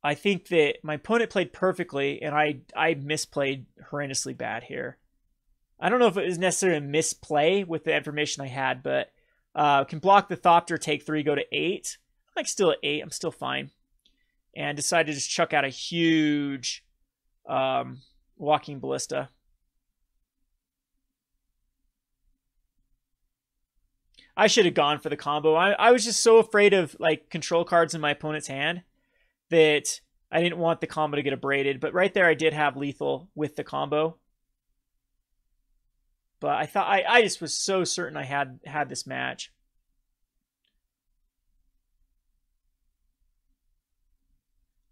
I think that my opponent played perfectly, and I misplayed horrendously bad here. I don't know if it was necessarily a misplay with the information I had, but can block the Thopter, take 3, go to 8. I'm like still at 8. I'm still fine. And decided to just chuck out a huge Walking Ballista. I should have gone for the combo. I was just so afraid of like control cards in my opponent's hand that I didn't want the combo to get abraded. But right there, I did have lethal with the combo. But I thought I just was so certain I had this match.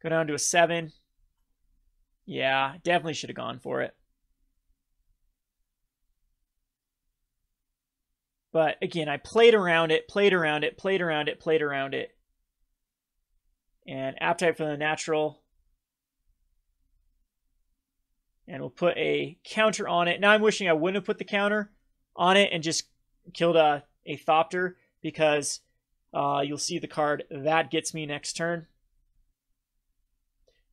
Go down to a 7. Yeah, definitely should have gone for it. But again, I played around it. And Appetite for the Natural. And we'll put a counter on it. Now I'm wishing I wouldn't have put the counter on it and just killed a Thopter, because you'll see the card that gets me next turn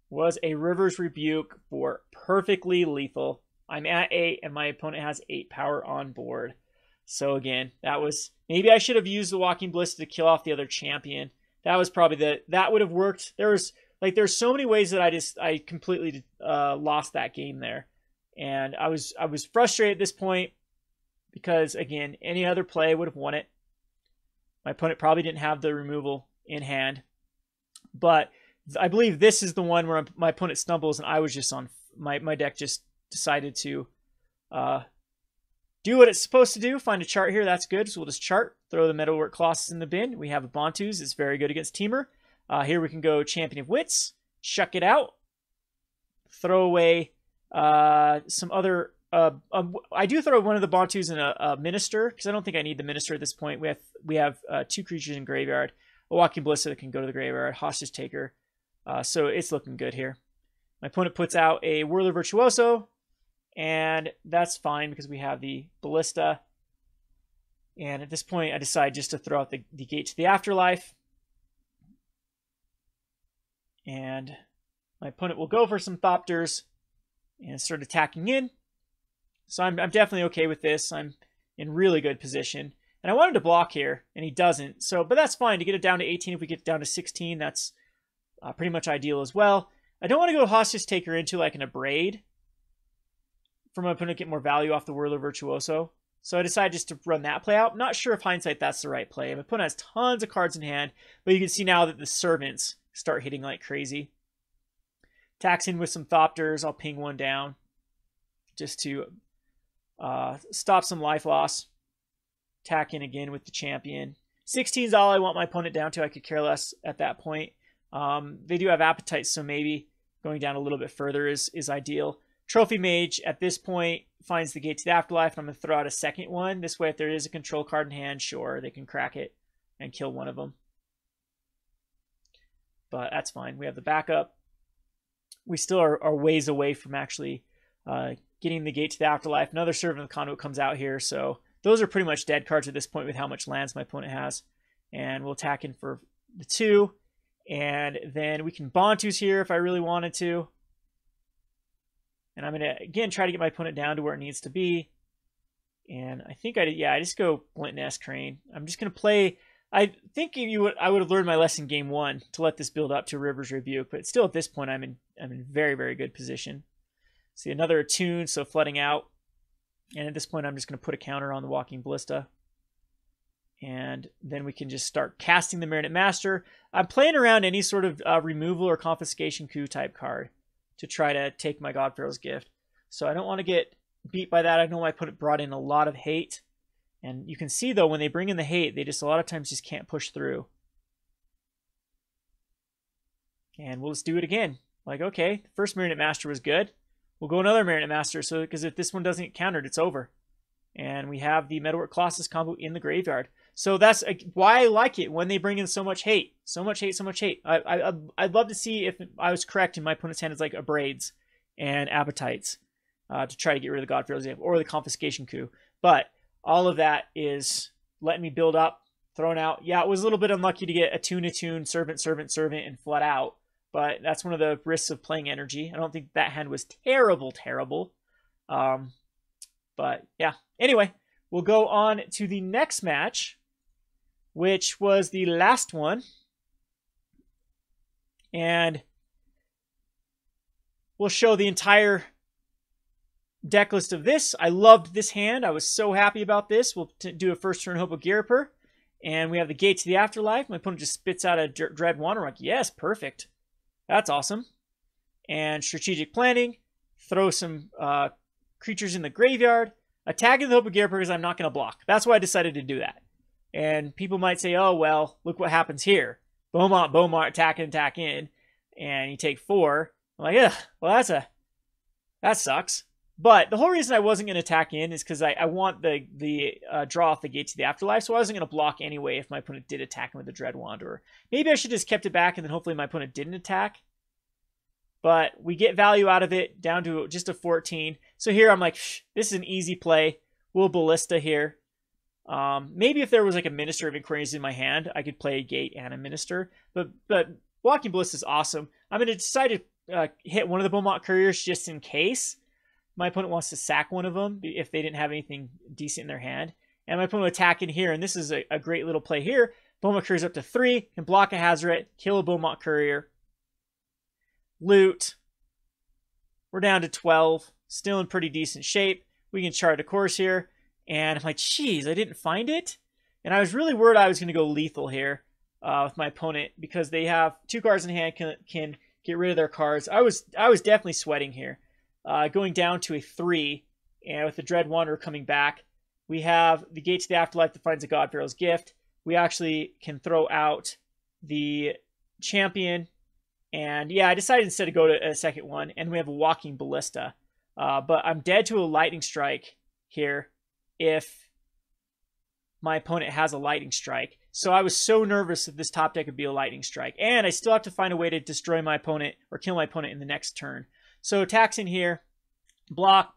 was a River's Rebuke for perfectly lethal. I'm at 8 and my opponent has 8 power on board. So again, that was, maybe I should have used the Walking Ballista to kill off the other champion. That was probably that would have worked. There's so many ways that I completely lost that game there. And I was frustrated at this point because, again, any other play would have won it. My opponent probably didn't have the removal in hand. But I believe this is the one where my opponent stumbles and I was just on, my deck just decided to do what it's supposed to do. Find a chart here. That's good. So we'll just chart, throw the Metalwork Colossus in the bin. We have a Bontu's. It's very good against Teamer. Here we can go Champion of Wits, chuck it out, throw away some other. I do throw one of the Bontus in a Minister, because I don't think I need the Minister at this point. We have 2 creatures in graveyard, a Walking Ballista that can go to the graveyard, Hostage Taker. So it's looking good here. My opponent puts out a Whirler Virtuoso, and that's fine because we have the Ballista. And at this point, I decide just to throw out the Gate to the Afterlife. And my opponent will go for some Thopters and start attacking in. So I'm definitely okay with this. I'm in really good position. And I wanted to block here, and he doesn't. So, but that's fine. To get it down to 18, if we get down to 16, that's pretty much ideal as well. I don't want to go Hostage Taker into like an Abrade for my opponent to get more value off the Whirler Virtuoso. So I decided just to run that play out. I'm not sure if hindsight that's the right play. My opponent has tons of cards in hand, but you can see now that the Servants start hitting like crazy. Attacks in with some Thopters. I'll ping one down just to stop some life loss. Attack in again with the champion. 16 is all I want my opponent down to. I could care less at that point. They do have Appetite, so maybe going down a little bit further is ideal. Trophy Mage at this point finds the Gate to the Afterlife, and I'm going to throw out a second one. This way, if there is a control card in hand, sure, they can crack it and kill one of them. But that's fine. We have the backup. We still are ways away from actually getting the Gate to the Afterlife. Another Servant of the Conduit comes out here, so those are pretty much dead cards at this point with how much lands my opponent has. And we'll attack in for the 2. And then we can Bontu's here if I really wanted to. And And I'm going to, again, try to get my opponent down to where it needs to be. And I think I just go Glint-Nest Crane. I'm just going to play... I think I would have learned my lesson game 1 to let this build up to River's Rebuke, but still at this point I'm in very, very good position. See, another attune, so flooding out. And at this point I'm just going to put a counter on the Walking Ballista. And then we can just start casting the Marionette Master. I'm playing around any sort of removal or confiscation coup type card to try to take my God-Pharaoh's gift. So I don't want to get beat by that. I know I brought in a lot of hate. And you can see, though, when they bring in the hate, they just a lot of times just can't push through. And we'll just do it again. Like, okay, the first Marionette Master was good. We'll go another Marionette Master, so because if this one doesn't get countered, it's over. And we have the Metalwork Colossus combo in the graveyard. So that's why I like it when they bring in so much hate. So much hate, so much hate. I'd love to see if I was correct and my opponent's hand is like Abrades and Appetites to try to get rid of the God-Pharaoh's gift or the Confiscation Coup. But all of that is letting me build up, thrown out. Yeah, it was a little bit unlucky to get attune, servant, and flood out. But that's one of the risks of playing energy. I don't think that hand was terrible. But yeah, anyway, we'll go on to the next match, which was the last one. And we'll show the entire deck list of this. I loved this hand. I was so happy about this. We'll do a first turn Hope of Ghirapur. And we have the Gate to the Afterlife. My opponent just spits out a Dread Wand. I'm like, yes, perfect. That's awesome. And strategic planning. Throw some creatures in the graveyard. Attacking the Hope of Ghirapur because I'm not going to block. That's why I decided to do that. And people might say, oh, well, look what happens here. Beaumont, attack in. And you take 4. I'm like, ugh, well, that sucks. But the whole reason I wasn't going to attack in is because I want the draw off the Gate to the Afterlife, so I wasn't going to block anyway if my opponent did attack him with the Dread Wand. Or maybe I should just kept it back and then hopefully my opponent didn't attack. But we get value out of it down to just a 14. So here I'm like, this is an easy play. We'll Ballista here. Maybe if there was like a Minister of Inquiries in my hand, I could play a Gate and a Minister. But Walking Ballista is awesome. I'm going to decide to hit one of the Beaumont Couriers just in case my opponent wants to sack one of them if they didn't have anything decent in their hand. And my opponent will attack in here, and this is a great little play here. Beaumont Courier's up to 3, can block a Hazoret, kill a Beaumont Courier. Loot. We're down to 12. Still in pretty decent shape. We can chart a course here. And I'm like, geez, I didn't find it? And I was really worried I was going to go lethal here with my opponent because they have 2 cards in hand, can get rid of their cards. I was definitely sweating here. Going down to a 3, and with the Dread Wanderer coming back, we have the Gate to the Afterlife that finds a God-Pharaoh's gift. We actually can throw out the Champion, and yeah, I decided instead to go to a second one, and we have a Walking Ballista. But I'm dead to a Lightning Strike here if my opponent has a Lightning Strike. So I was so nervous that this top deck would be a Lightning Strike, and I still have to find a way to destroy my opponent or kill my opponent in the next turn. So attacks in here, block,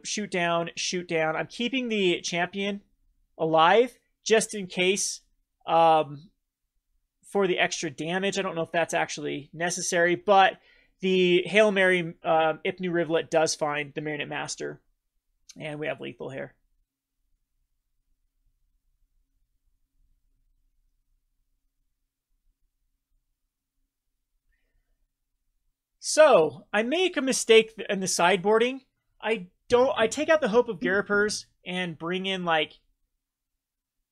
shoot down. I'm keeping the Champion alive just in case for the extra damage. I don't know if that's actually necessary, but the Hail Mary Ipnu Rivulet does find the Marionette Master, and we have lethal here. So, I make a mistake in the sideboarding. I take out the Hope of Ghirapur's and bring in, like,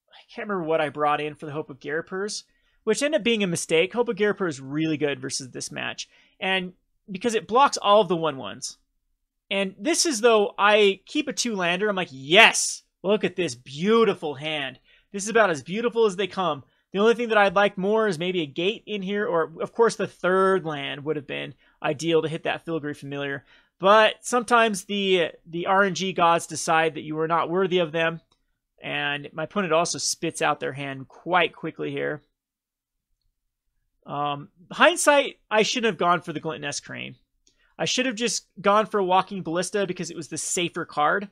I can't remember what I brought in for the Hope of Ghirapur's, which ended up being a mistake. Hope of Ghirapur is really good versus this match, and because it blocks all of the 1/1s. And this is, though, I keep a 2-lander. I'm like, yes, look at this beautiful hand. This is about as beautiful as they come. The only thing that I'd like more is maybe a Gate in here, or, of course, the 3rd land would have been ideal to hit that Filigree Familiar. But sometimes the RNG gods decide that you are not worthy of them, and my opponent also spits out their hand quite quickly here. Hindsight, I shouldn't have gone for the Glint-Nest Crane. I should have just gone for a Walking Ballista because it was the safer card.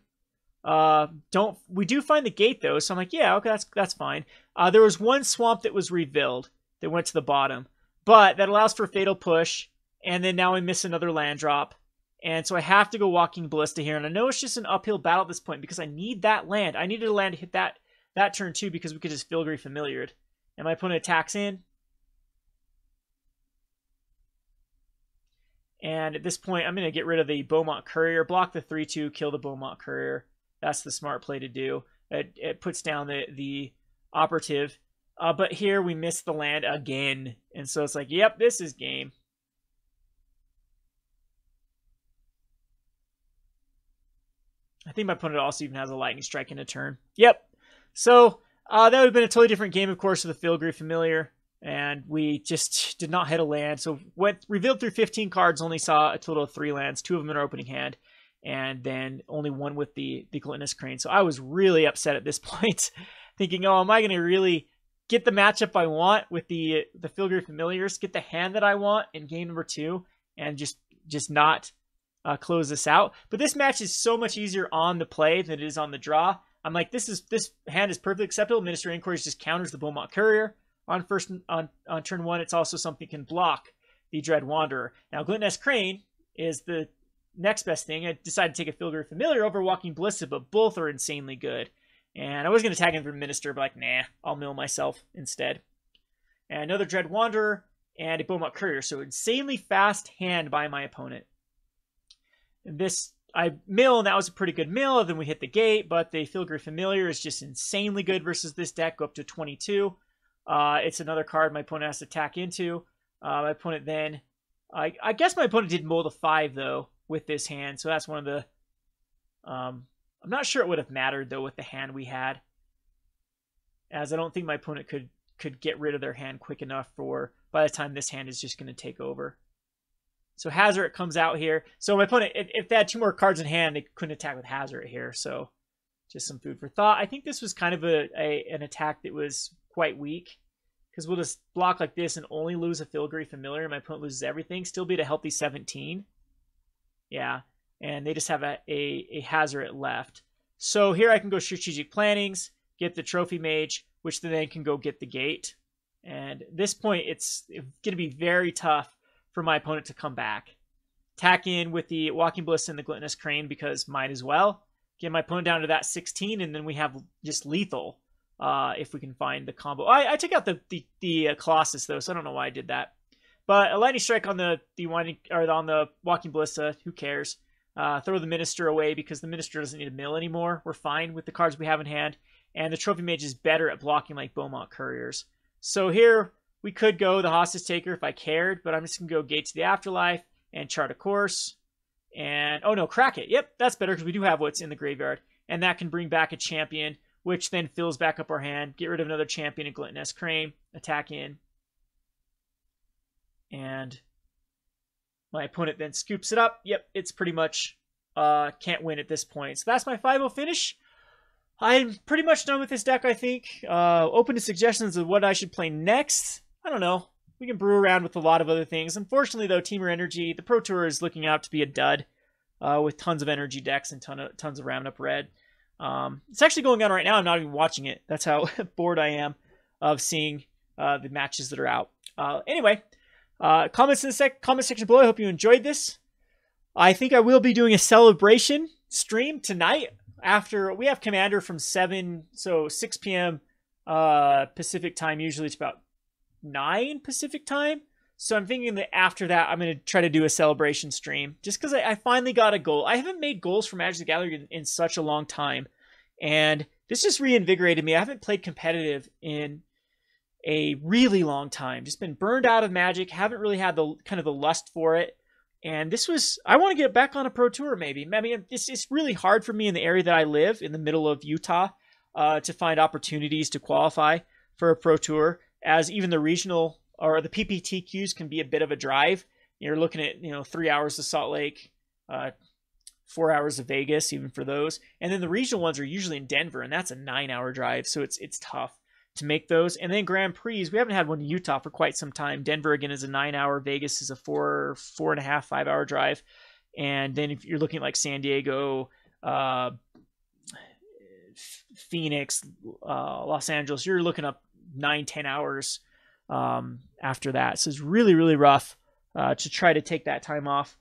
We do find the Gate though, so I'm like, yeah, okay, that's fine. There was one swamp that was revealed that went to the bottom, but that allows for Fatal Push, and then now we miss another land drop, And so I have to go Walking Ballista here. And I know it's just an uphill battle at this point because I need that land. I needed a land to hit that turn too because we could just Filigree Familiared. And my opponent attacks in. And at this point, I'm going to get rid of the Beaumont Courier, block the 3-2, kill the Beaumont Courier. That's the smart play to do. It puts down the operative. But here we miss the land again. And so it's like, yep, this is game. I think my opponent also even has a Lightning Strike in a turn. Yep. So that would have been a totally different game, of course, with the Filigree Familiar. And we just did not hit a land. So revealed through 15 cards, only saw a total of 3 lands, 2 of them in our opening hand, and then only 1 with the Glint-Nest Crane. So I was really upset at this point, thinking, oh, am I going to really get the matchup I want with the Filigree Familiars, get the hand that I want in game number 2, and just not close this out? But this match is so much easier on the play than it is on the draw. I'm like, this hand is perfectly acceptable. Minister of Inquiries just counters the Beaumont Courier. On turn 1, it's also something that can block the Dread Wanderer. Now, Glint-Nest Crane is the next best thing. I decided to take a Filigree Familiar over Walking Ballista, but both are insanely good. And I was going to tag in for Minister, but like, nah, I'll mill myself instead. And another Dread Wanderer and a Beaumont Courier. So insanely fast hand by my opponent. And this, I mill, and that was a pretty good mill. Then we hit the gate, but the Filigree Familiar is just insanely good versus this deck. Go up to 22. It's another card my opponent has to attack into. My opponent then... I guess my opponent did mold a 5, though, with this hand. So that's one of the... I'm not sure it would have mattered, though, with the hand we had. As I don't think my opponent could get rid of their hand quick enough for... By the time this hand is just going to take over. So Hazard comes out here. So my opponent, if they had 2 more cards in hand, they couldn't attack with Hazard here. So just some food for thought. I think this was kind of an attack that was quite weak, because we'll just block like this and only lose a Filigree Familiar, and my opponent loses everything. Still beat a healthy 17. Yeah, and they just have a Hazard left. So here I can go Strategic Plannings, get the Trophy Mage, which then can go get the gate. And at this point, it's going to be very tough for my opponent to come back. Tack in with the Walking Ballista and the Glint-Nest Crane, because might as well. Get my opponent down to that 16, and then we have just lethal. If we can find the combo. I took out the Colossus, though, so I don't know why I did that. But a Lightning Strike on the Walking Ballista, who cares? Throw the Minister away because the Minister doesn't need a mill anymore. We're fine with the cards we have in hand. And the Trophy Mage is better at blocking like Beaumont Couriers. So here we could go the Hostage Taker if I cared, but I'm just going to go Gate to the Afterlife and Chart a Course. And, oh no, Crack It. Yep, that's better because we do have what's in the graveyard. And that can bring back a Champion, which then fills back up our hand. Get rid of another Champion and Glint-Nest Crane. Attack in. And my opponent then scoops it up. Yep, it's pretty much can't win at this point. So that's my 5-0 finish. I'm pretty much done with this deck, I think. Open to suggestions of what I should play next. I don't know. We can brew around with a lot of other things. Unfortunately, though, Teamer Energy, the Pro Tour is looking out to be a dud with tons of energy decks and tons of Roundup Red. It's actually going on right now. I'm not even watching it. That's how bored I am of seeing the matches that are out. Anyway, comments in the comment section below. I hope you enjoyed this. I think I will be doing a celebration stream tonight after we have Commander from 6 p.m. Pacific time. Usually it's about 9 Pacific time. So I'm thinking that after that, I'm going to try to do a celebration stream. Just because I finally got a goal. I haven't made goals for Magic the Gathering in such a long time. And this just reinvigorated me. I haven't played competitive in a really long time. Just been burned out of Magic. Haven't really had the kind of the lust for it. And this was, I want to get back on a Pro Tour maybe. I mean, it's really hard for me in the area that I live, in the middle of Utah, to find opportunities to qualify for a Pro Tour, as even the regional or the PPTQs can be a bit of a drive. You're looking at, 3 hours to Salt Lake, 4 hours to Vegas, even for those. And then the regional ones are usually in Denver, and that's a 9-hour drive. So it's tough to make those. And then Grand Prix, we haven't had one in Utah for quite some time. Denver, again, is a 9-hour. Vegas is a 4.5, 5-hour drive. And then if you're looking at like San Diego, Phoenix, Los Angeles, you're looking up 9-10 hours after that. So it's really, really rough to try to take that time off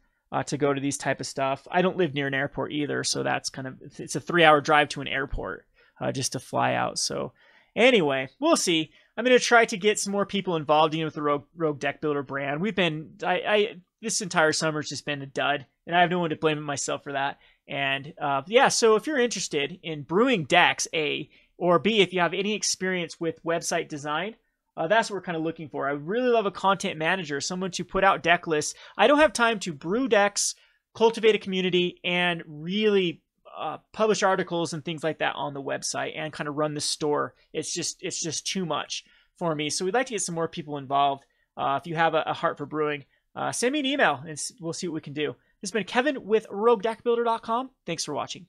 to go to these type of stuff. I don't live near an airport either, so that's it's a 3-hour drive to an airport just to fly out. So anyway, we'll see. I'm going to try to get some more people involved with the Rogue Deck Builder brand. We've been, this entire summer's just been a dud, and I have no one to blame myself for that. And yeah, so if you're interested in brewing decks, A, or B, if you have any experience with website design, that's what we're kind of looking for. I really love a content manager, someone to put out deck lists. I don't have time to brew decks, cultivate a community, and really publish articles and things like that on the website and kind of run the store. It's just too much for me. So we'd like to get some more people involved. If you have a heart for brewing, send me an email and we'll see what we can do. This has been Kevin with RogueDeckBuilder.com. Thanks for watching.